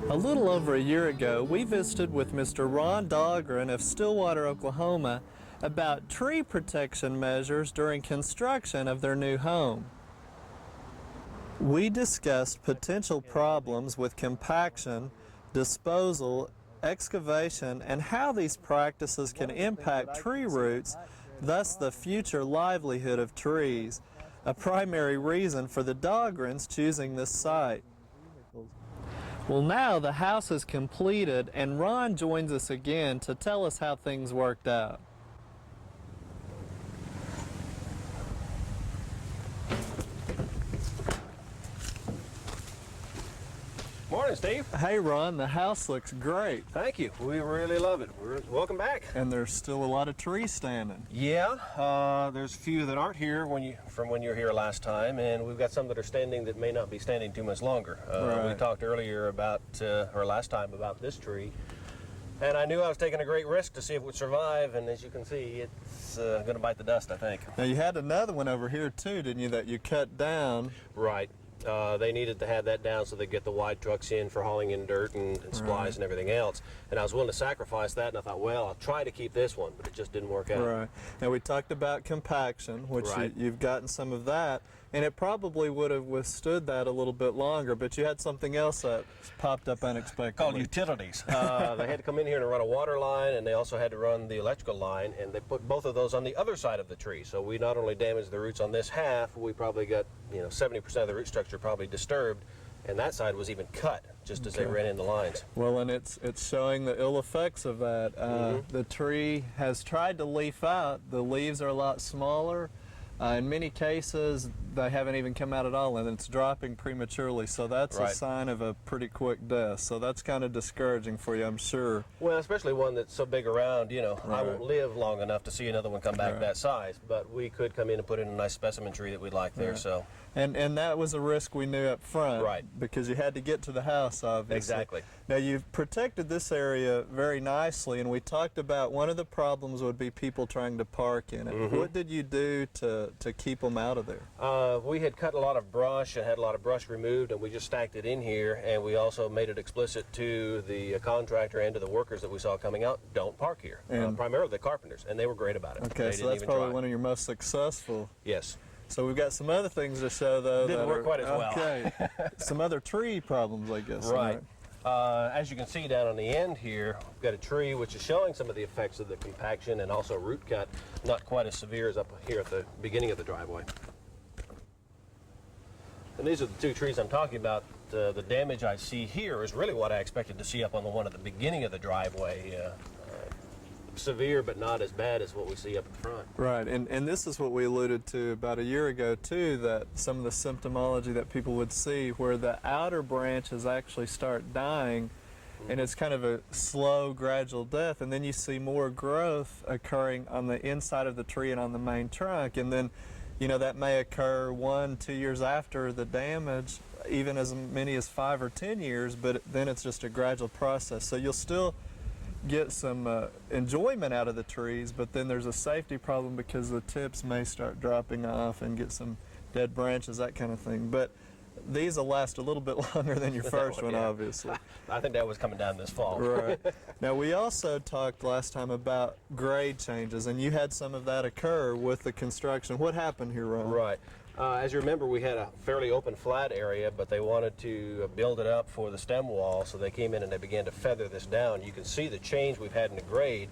A little over a year ago, we visited with Mr. Ron Dahlgreen of Stillwater, Oklahoma, about tree protection measures during construction of their new home. We discussed potential problems with compaction, disposal, excavation, and how these practices can impact tree roots, thus the future livelihood of trees, a primary reason for the Dahlgreens choosing this site. Well, now the house is completed, and Ron joins us again to tell us how things worked out. Morning, Steve. Hey, Ron, the house looks great. Thank you. We really love it. Welcome back. And there's still a lot of trees standing. Yeah, there's a few that aren't here from when you were here last time, and we've got some that are standing that may not be standing too much longer. Right. We talked earlier about, or last time, about this tree, and I knew I was taking a great risk to see if it would survive, and as you can see, it's going to bite the dust, I think. Now, you had another one over here, too, didn't you, that you cut down? Right. They needed to have that down so they get the wide trucks in for hauling in dirt and supplies Right. and everything else. And I was willing to sacrifice that, and I thought, well, I'll try to keep this one, but it just didn't work out. Right. Now, we talked about compaction, which Right. you've gotten some of that, and it probably would have withstood that a little bit longer, but you had something else that popped up unexpectedly. Called utilities. They had to come in here and run a water line, and they also had to run the electrical line, and they put both of those on the other side of the tree. So we not only damaged the roots on this half, we probably got 70% of the root structure probably disturbed, and that side was even cut just as they ran in the lines. Well, and it's showing the ill effects of that. The tree has tried to leaf out. The leaves are a lot smaller. In many cases, they haven't even come out at all, and it's dropping prematurely. So that's Right. a sign of a pretty quick death. So that's kind of discouraging for you, I'm sure. Well, especially one that's so big around, I Right. won't live long enough to see another one come back Right. that size, but we could come in and put in a nice specimen tree that we'd like there, Right. so. And that was a risk we knew up front. Right. Because you had to get to the house, obviously. Exactly. Now, you've protected this area very nicely, and we talked about one of the problems would be people trying to park in it. What did you do to keep them out of there? We had cut a lot of brush and had a lot of brush removed, and we just stacked it in here, and we also made it explicit to the contractor and to the workers that we saw coming out, don't park here. And- Primarily the carpenters, and they were great about it. Okay, They so didn't that's even probably try. one of your most successful. Yes. So we've got some other things to show, though. Didn't that work are, quite as well. Okay. Some other tree problems, I guess. Right. As you can see down on the end here, we've got a tree which is showing some of the effects of the compaction and also root cut, not quite as severe as up here at the beginning of the driveway. And these are the two trees I'm talking about. The damage I see here is really what I expected to see up on the one at the beginning of the driveway. Severe, but not as bad as what we see up in front. Right, and this is what we alluded to about a year ago, too, that some of the symptomology that people would see where the outer branches actually start dying, and it's kind of a slow, gradual death, and then you see more growth occurring on the inside of the tree and on the main trunk, and then, that may occur 1-2 years after the damage, even as many as 5 or 10 years, but then it's just a gradual process. So you'll still get some enjoyment out of the trees, but then there's a safety problem because the tips may start dropping off and get some dead branches, that kind of thing. But these will last a little bit longer than your first one, Yeah. obviously. I think that was coming down this fall. Right. Now, we also talked last time about grade changes, and you had some of that occur with the construction. What happened here, Ron? Right. As you remember, we had a fairly open flat area, but they wanted to build it up for the stem wall, so they came in and they began to feather this down. You can see the change we've had in the grade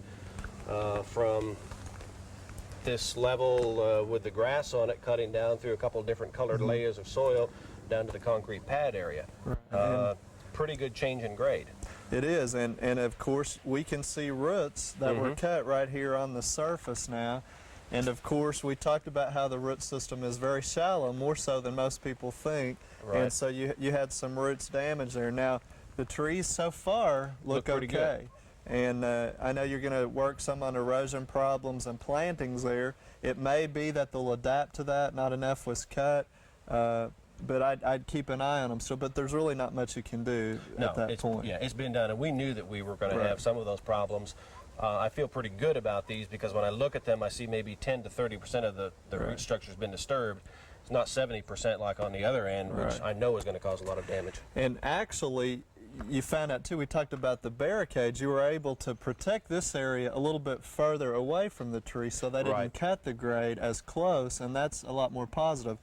from this level with the grass on it, cutting down through a couple of different colored layers of soil down to the concrete pad area. Right. Pretty good change in grade. It is, and of course, we can see roots that were cut right here on the surface now. And of course, we talked about how the root system is very shallow, more so than most people think. Right. And so you had some roots damaged there. Now, the trees so far look pretty okay. And I know you're going to work some on erosion problems and plantings there. It may be that they'll adapt to that. Not enough was cut. But I'd keep an eye on them still. But there's really not much you can do at that point. Yeah, it's been done, and we knew that we were going to Right. have some of those problems. I feel pretty good about these because when I look at them, I see maybe 10 to 30% of the Right. root structure has been disturbed. It's not 70% like on the other end, which Right. I know is going to cause a lot of damage. And actually, you found out too, we talked about the barricades, you were able to protect this area a little bit further away from the tree so they didn't Right. cut the grade as close, and that's a lot more positive.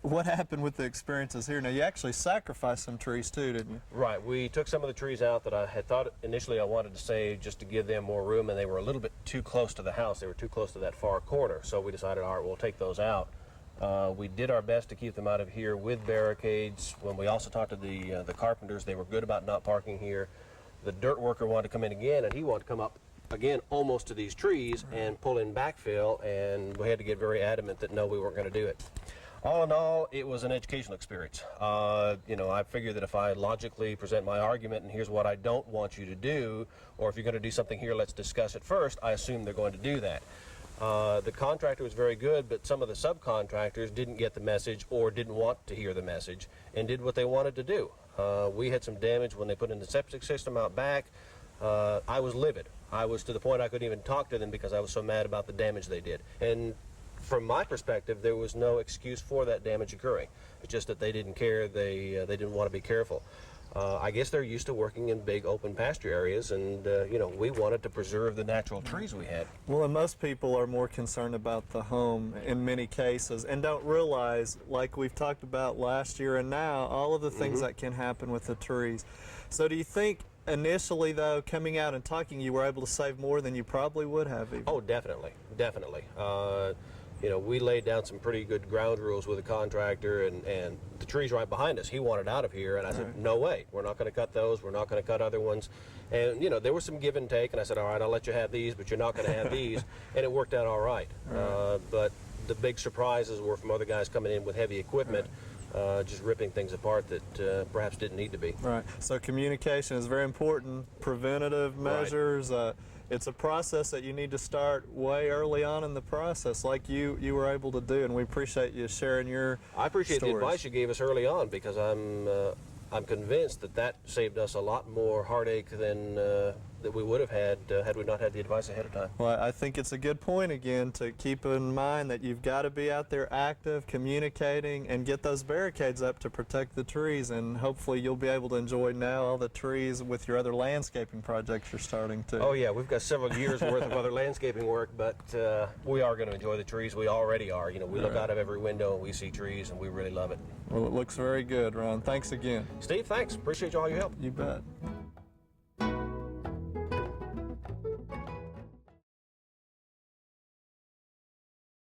What happened with the experiences here? Now, you actually sacrificed some trees too, didn't you? Right. We took some of the trees out that I had thought initially I wanted to save just to give them more room, and they were a little bit too close to the house. They were too close to that far corner. So we decided, all right, we'll take those out. We did our best to keep them out of here with barricades. When we also talked to the carpenters, they were good about not parking here. The dirt worker wanted to come in again, and he wanted to come up again almost to these trees and pull in backfill, and we had to get very adamant that no, we weren't going to do it. All in all, it was an educational experience. You know, I figured that if I logically present my argument and here's what I don't want you to do, or if you're going to do something here, let's discuss it first, I assume they're going to do that. The contractor was very good, but some of the subcontractors didn't get the message or didn't want to hear the message and did what they wanted to do. We had some damage when they put in the septic system out back. I was livid. I was to the point I couldn't even talk to them because I was so mad about the damage they did. And from my perspective, there was no excuse for that damage occurring. It's just that they didn't care. They didn't want to be careful. I guess they're used to working in big open pasture areas, and you know, we wanted to preserve the natural trees we had. Well, and most people are more concerned about the home in many cases and don't realize, like we've talked about last year and now, all of the things that can happen with the trees. So do you think initially, though, coming out and talking, you were able to save more than you probably would have even? Oh, definitely, definitely. You know, we laid down some pretty good ground rules with the contractor, and the trees right behind us, he wanted out of here, and I said, no way, we're not going to cut those, we're not going to cut other ones. And, you know, there was some give and take, and I said, all right, I'll let you have these, but you're not going to have these, and it worked out all right. But the big surprises were from other guys coming in with heavy equipment, just ripping things apart that perhaps didn't need to be. Right. So communication is very important. Preventative measures. It's a process that you need to start way early on in the process, like you were able to do, and we appreciate you sharing your I appreciate stories. the advice you gave us early on, because I'm convinced that saved us a lot more heartache than that we would have had we not had the advice ahead of time. Well, I think it's a good point again to keep in mind that you've got to be out there active, communicating, and get those barricades up to protect the trees, and hopefully you'll be able to enjoy now all the trees with your other landscaping projects you're starting to. Oh yeah, we've got several years worth of other landscaping work, but we are going to enjoy the trees. We already are. You know, we look out of every window and we see trees, and we really love it. Well, it looks very good, Ron. Thanks again. Steve, thanks. Appreciate all your help. You bet.